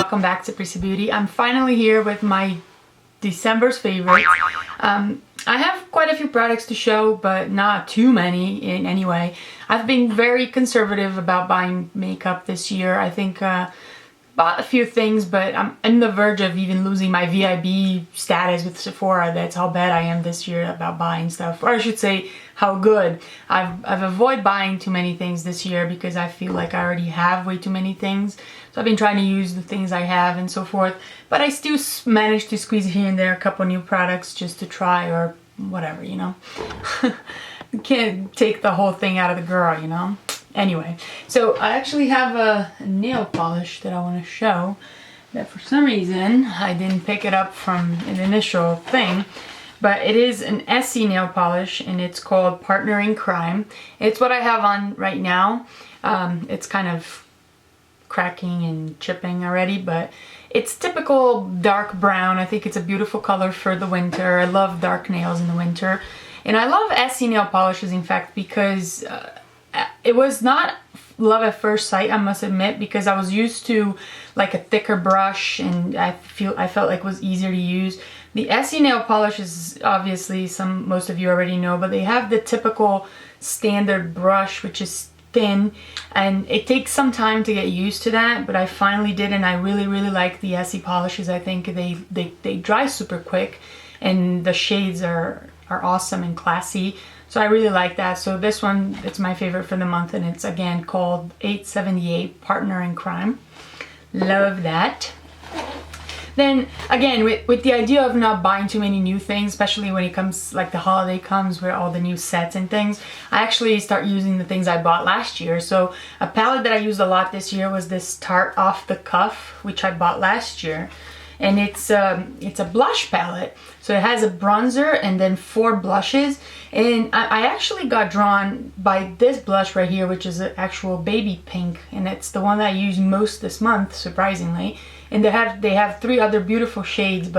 welcome back to Prissy Beauty. I'm finally here with my December's favorites. I have quite a few products to show, but not too many in any way. I've been very conservative about buying makeup this year. I think bought a few things, but I'm on the verge of even losing my VIB status with Sephora. That's how bad I am this year about buying stuff, or I should say how good. I've avoided buying too many things this year because I feel like I already have way too many things. So I've been trying to use the things I have and so forth, but I still managed to squeeze here and there a couple new products just to try or whatever, you know. You can't take the whole thing out of the girl, you know. Anyway, so I actually have a nail polish that I want to show that for some reason I didn't pick it up from an initial thing, but it is an Essie nail polish and it's called Partner in Crime. It's what I have on right now. It's kind of cracking and chipping already, but it's typical dark brown. I think it's a beautiful color for the winter. I love dark nails in the winter, and I love Essie nail polishes, in fact, because it was not love at first sight, I must admit, because I was used to like a thicker brush and I felt like it was easier to use. The Essie nail polish is obviously most of you already know, but they have the typical standard brush, which is thin, and it takes some time to get used to that, but I finally did, and I really like the Essie polishes. I think they dry super quick and the shades are awesome and classy. So I really like that. So this one, it's my favorite for the month, and it's again called 878 Partner in Crime. Love that. Then again, with the idea of not buying too many new things, especially when it comes, like the holiday comes where all the new sets and things, I actually start using the things I bought last year. So a palette that I used a lot this year was this Tarte Off the Cuff, which I bought last year. And it's a blush palette. So it has a bronzer and then 4 blushes. And I actually got drawn by this blush right here, which is an actual baby pink. And it's the one that I use most this month, surprisingly. And they have 3 other beautiful shades,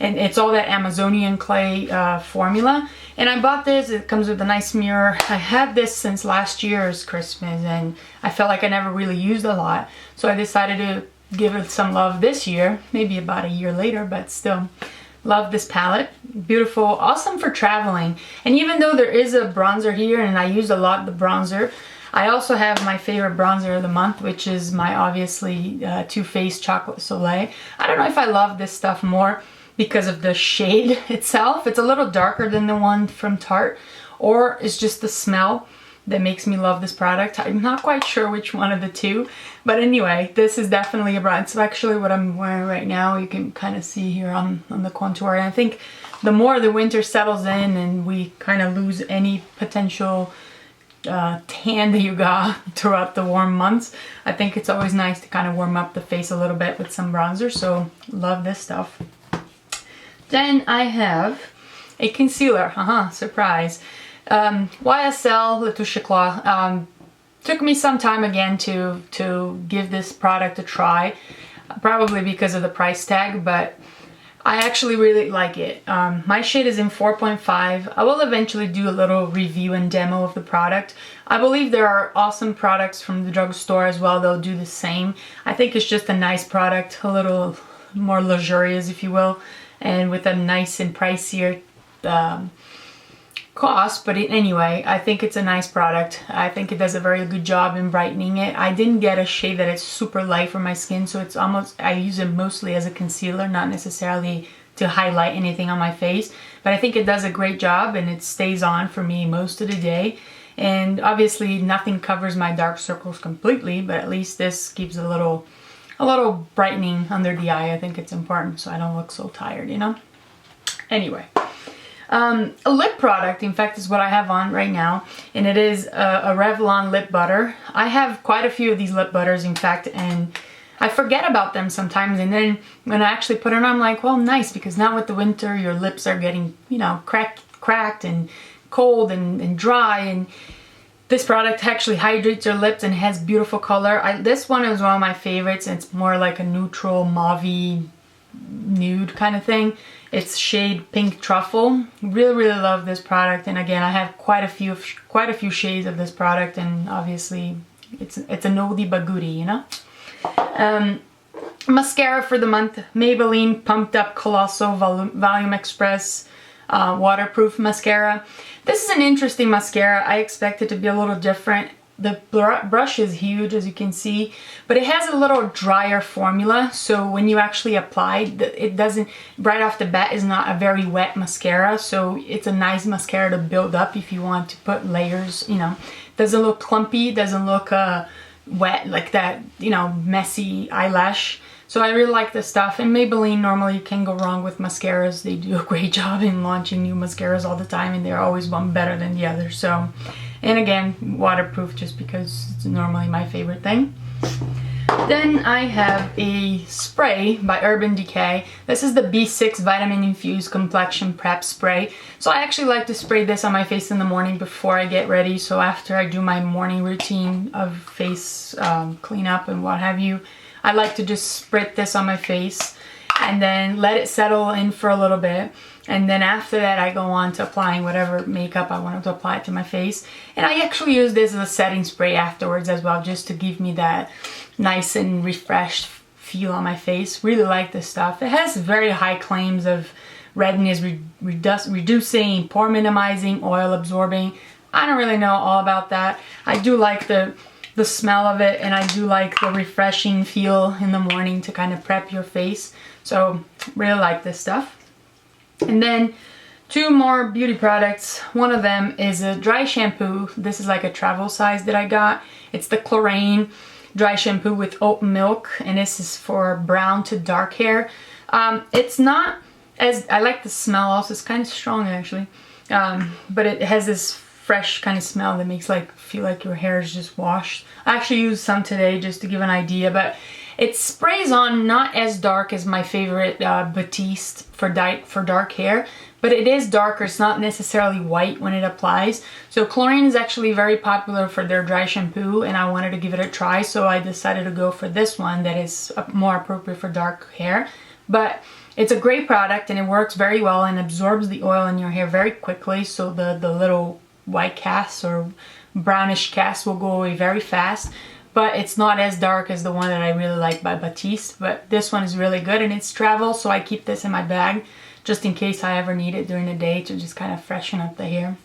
and it's all that Amazonian clay formula. And I bought this. It comes with a nice mirror. I had this since last year's Christmas, and I felt like I never really used a lot. So I decided to give it some love this year, maybe about a year later, but still love this palette. Beautiful, awesome for traveling. And even though there is a bronzer here, and I use a lot of the bronzer, I also have my favorite bronzer of the month, which is my obviously Too Faced Chocolate Soleil. I don't know if I love this stuff more because of the shade itself. It's a little darker than the one from Tarte, or it's just the smell that makes me love this product. I'm not quite sure which one of the two, but anyway, this is definitely a bronzer. It's actually what I'm wearing right now. You can kind of see here on the contour, and I think the more the winter settles in and we kind of lose any potential tan that you got throughout the warm months, I think it's always nice to kind of warm up the face a little bit with some bronzer, so love this stuff. Then I have a concealer, surprise. YSL Le Touche Éclat. Took me some time again to give this product a try, probably because of the price tag, but I actually really like it. My shade is in 4.5. I will eventually do a little review and demo of the product. I believe there are awesome products from the drugstore as well. They'll do the same. I think it's just a nice product, a little more luxurious, if you will, and with a nice and pricier cost, but anyway, I think it's a nice product. I think it does a very good job in brightening it. I didn't get a shade that is super light for my skin, so it's almost, I use it mostly as a concealer, not necessarily to highlight anything on my face, but I think it does a great job and it stays on for me most of the day. And obviously nothing covers my dark circles completely, but at least this gives a little brightening under the eye. I think it's important so I don't look so tired, you know? Anyway. A lip product, in fact, is what I have on right now, and it is a Revlon lip butter. I have quite a few of these lip butters, in fact, and I forget about them sometimes, and then when I actually put it on, I'm like, well, nice, because now with the winter, your lips are getting, you know, cracked and cold and dry, and this product actually hydrates your lips and has beautiful color. This one is one of my favorites, and it's more like a neutral mauve-y nude kind of thing. It's shade Pink Truffle. Really love this product, and again, I have quite a few shades of this product, and obviously it's an oldie but goodie, you know. mascara for the month, Maybelline Pumped Up Colossal Volume Express Waterproof Mascara. This is an interesting mascara. I expect it to be a little different. The brush is huge, as you can see, but it has a little drier formula, so when you actually apply, it doesn't, right off the bat, is not a very wet mascara, so it's a nice mascara to build up if you want to put layers, you know. Doesn't look clumpy, doesn't look wet like that, you know, messy eyelash. So I really like this stuff, and Maybelline, normally you can't go wrong with mascaras. They do a great job in launching new mascaras all the time, and they're always one better than the other. So, and again, waterproof, just because it's normally my favorite thing. Then I have a spray by Urban Decay. This is the B6 Vitamin Infused Complexion Prep Spray. So I actually like to spray this on my face in the morning before I get ready. So after I do my morning routine of face cleanup and what have you, I like to just spritz this on my face and then let it settle in for a little bit. And then after that, I go on to applying whatever makeup I wanted to apply to my face. And I actually use this as a setting spray afterwards as well, just to give me that nice and refreshed feel on my face. Really like this stuff. It has very high claims of redness reducing, pore minimizing, oil absorbing. I don't really know all about that. I do like the smell of it, and I do like the refreshing feel in the morning to kind of prep your face. So really like this stuff. And then two more beauty products. One of them is a dry shampoo. This is like a travel size that I got. It's the Chlorine dry shampoo with oat milk, and this is for brown to dark hair. It's not as, I like the smell also. It's kind of strong actually, but it has this fresh kind of smell that makes like feel like your hair is just washed. I actually used some today just to give an idea, but it sprays on not as dark as my favorite Batiste for dark hair, but it is darker. It's not necessarily white when it applies. So Chlorine is actually very popular for their dry shampoo, and I wanted to give it a try, so I decided to go for this one that is more appropriate for dark hair. But it's a great product, and it works very well and absorbs the oil in your hair very quickly, so the little white casts or brownish casts will go away very fast. But it's not as dark as the one that I really like by Batiste. But this one is really good, and it's travel, so I keep this in my bag just in case I ever need it during the day to just kind of freshen up the hair.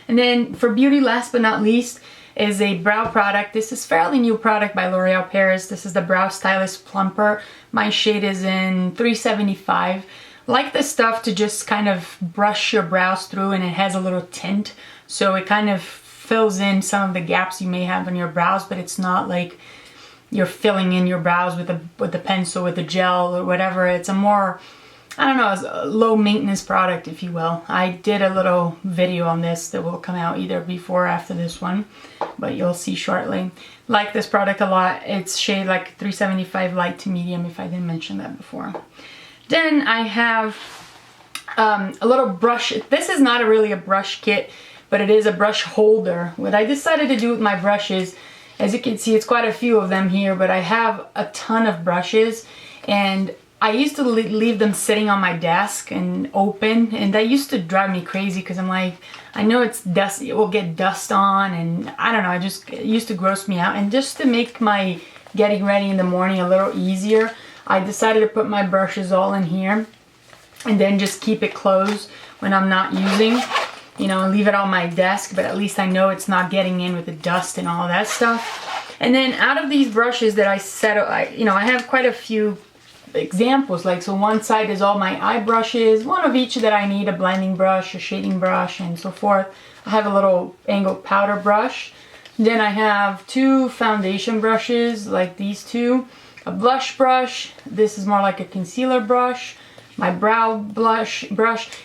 And then for beauty, last but not least, is a brow product. This is fairly new product by L'Oreal Paris. This is the Brow Stylist Plumper. My shade is in 375. Like this stuff to just kind of brush your brows through, and it has a little tint, so it kind of fills in some of the gaps you may have on your brows, but it's not like you're filling in your brows with a pencil, with a gel or whatever. It's a more, I don't know, it's a low maintenance product, if you will. I did a little video on this that will come out either before or after this one, but you'll see shortly. Like this product a lot. It's shade like 375 light to medium, if I didn't mention that before. Then I have a little brush. This is not really a brush kit, but it is a brush holder. What I decided to do with my brushes, as you can see, it's quite a few of them here, but I have a ton of brushes, and I used to leave them sitting on my desk and open, and that used to drive me crazy because I'm like, I know it's dusty, it will get dust on, and I don't know, it used to gross me out. And just to make my getting ready in the morning a little easier, I decided to put my brushes all in here and then just keep it closed when I'm not using, you know, and leave it on my desk, but at least I know it's not getting in with the dust and all that stuff. And then out of these brushes that I set, I have quite a few examples. Like, so one side is all my eye brushes, one of each that I need, a blending brush, a shading brush, and so forth. I have a little angled powder brush. Then I have two foundation brushes, like these two. A blush brush. This is more like a concealer brush. My brow brush,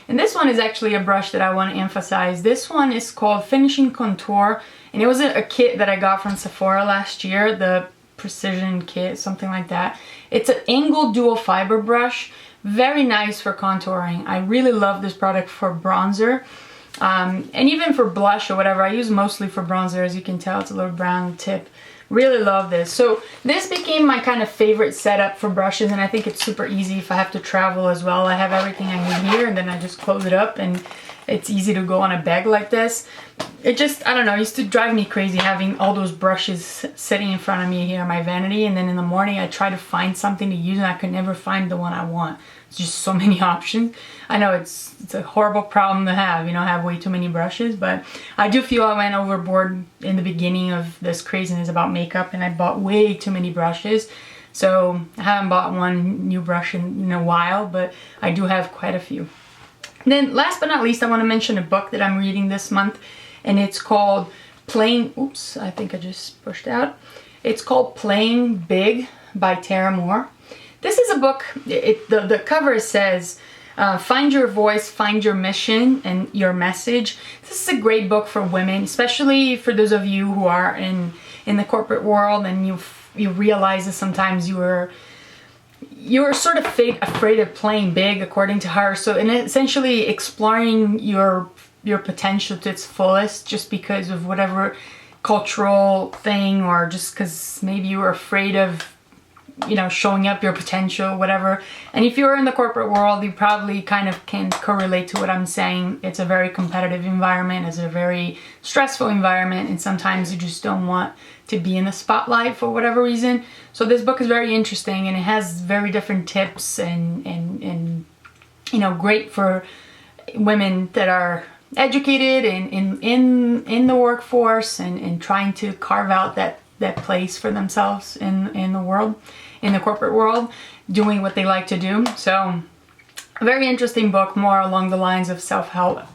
and this one is actually a brush that I want to emphasize. This one is called Finishing Contour, and it was a kit that I got from Sephora last year, the Precision Kit, something like that. It's an angled dual fiber brush, very nice for contouring. I really love this product for bronzer, and even for blush or whatever. I use mostly for bronzer, as you can tell, it's a little brown tip. Really love this. So this became my kind of favorite setup for brushes, and I think it's super easy if I have to travel as well. I have everything I need here, and then I just close it up and it's easy to go on a bag like this. It just, I don't know, it used to drive me crazy having all those brushes sitting in front of me here in my vanity, and then in the morning I try to find something to use and I could never find the one I want. It's just so many options. I know it's a horrible problem to have, you know, have way too many brushes, but I do feel I went overboard in the beginning of this craziness about makeup and I bought way too many brushes. So I haven't bought one new brush in a while, but I do have quite a few. Then last but not least, I want to mention a book that I'm reading this month, and it's called oops, I think I just pushed out. It's called Playing Big by Tara Moore. This is a book, the cover says, find your voice, find your mission and your message. This is a great book for women, especially for those of you who are in the corporate world and you realize that sometimes you're sort of afraid of playing big, according to her. So, and essentially exploring your potential to its fullest, just because of whatever cultural thing, or just because maybe you were afraid of, you know, showing up your potential, whatever. And if you're in the corporate world, you probably kind of can correlate to what I'm saying. It's a very competitive environment, it's a very stressful environment, and sometimes you just don't want to be in the spotlight for whatever reason. So this book is very interesting, and it has very different tips and you know, great for women that are educated and in the workforce and trying to carve out that place for themselves in the world, in the corporate world, doing what they like to do. So a very interesting book, more along the lines of self-help,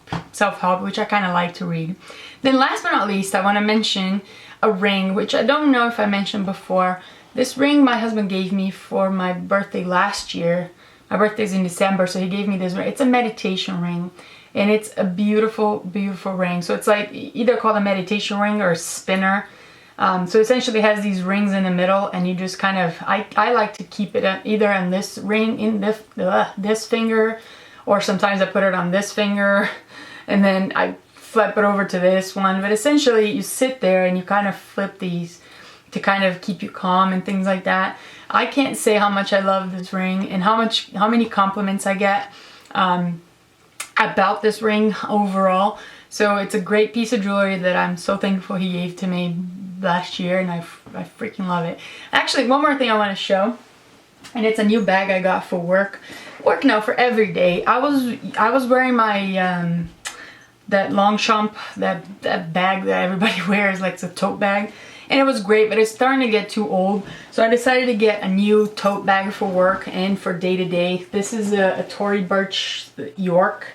which I kind of like to read. Then last but not least, I want to mention a ring, which I don't know if I mentioned before. This ring my husband gave me for my birthday last year. My birthday's in December, so he gave me this ring. It's a meditation ring, and it's a beautiful, beautiful ring. So it's like either called a meditation ring or a spinner. So essentially it has these rings in the middle, and you just kind of, I like to keep it either on this ring, in this finger, or sometimes I put it on this finger, and then I flip it over to this one. But essentially you sit there and you kind of flip these to kind of keep you calm and things like that. I can't say how much I love this ring and how many compliments I get about this ring overall. So it's a great piece of jewelry that I'm so thankful he gave to me last year, and I freaking love it. Actually, one more thing I want to show, and it's a new bag I got for work now, for every day. I was wearing my that Longchamp, that bag that everybody wears, like it's a tote bag, and it was great, but it's starting to get too old, so I decided to get a new tote bag for work and for day-to-day. This is a Tory Burch York.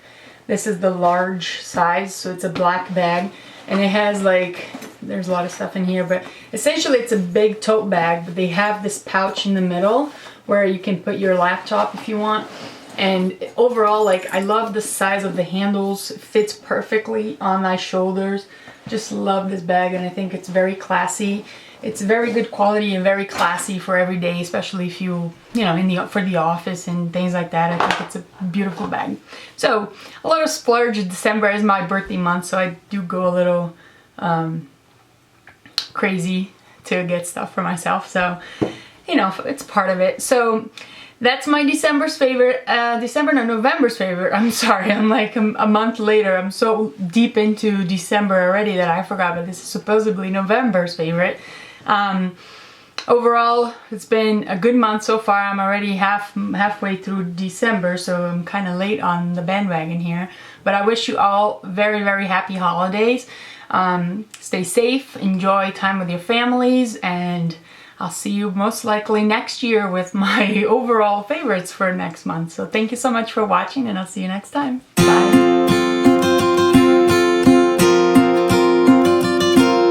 This is the large size, so it's a black bag, and it has like, there's a lot of stuff in here, but essentially it's a big tote bag, but they have this pouch in the middle where you can put your laptop if you want. And overall, like, I love the size of the handles. It fits perfectly on my shoulders. Just love this bag, and I think it's very classy. It's very good quality and very classy for every day, especially if you know, for the office and things like that. I think it's a beautiful bag. So a little splurge. December is my birthday month, so I do go a little crazy to get stuff for myself. So, you know, it's part of it. So that's my November's favorite. I'm sorry, I'm like a month later. I'm so deep into December already that I forgot, but this is supposedly November's favorite. Overall, it's been a good month so far. I'm already halfway through December, so I'm kind of late on the bandwagon here. But I wish you all very, very happy holidays. Stay safe, enjoy time with your families, and I'll see you most likely next year with my overall favorites for next month. So thank you so much for watching, and I'll see you next time. Bye.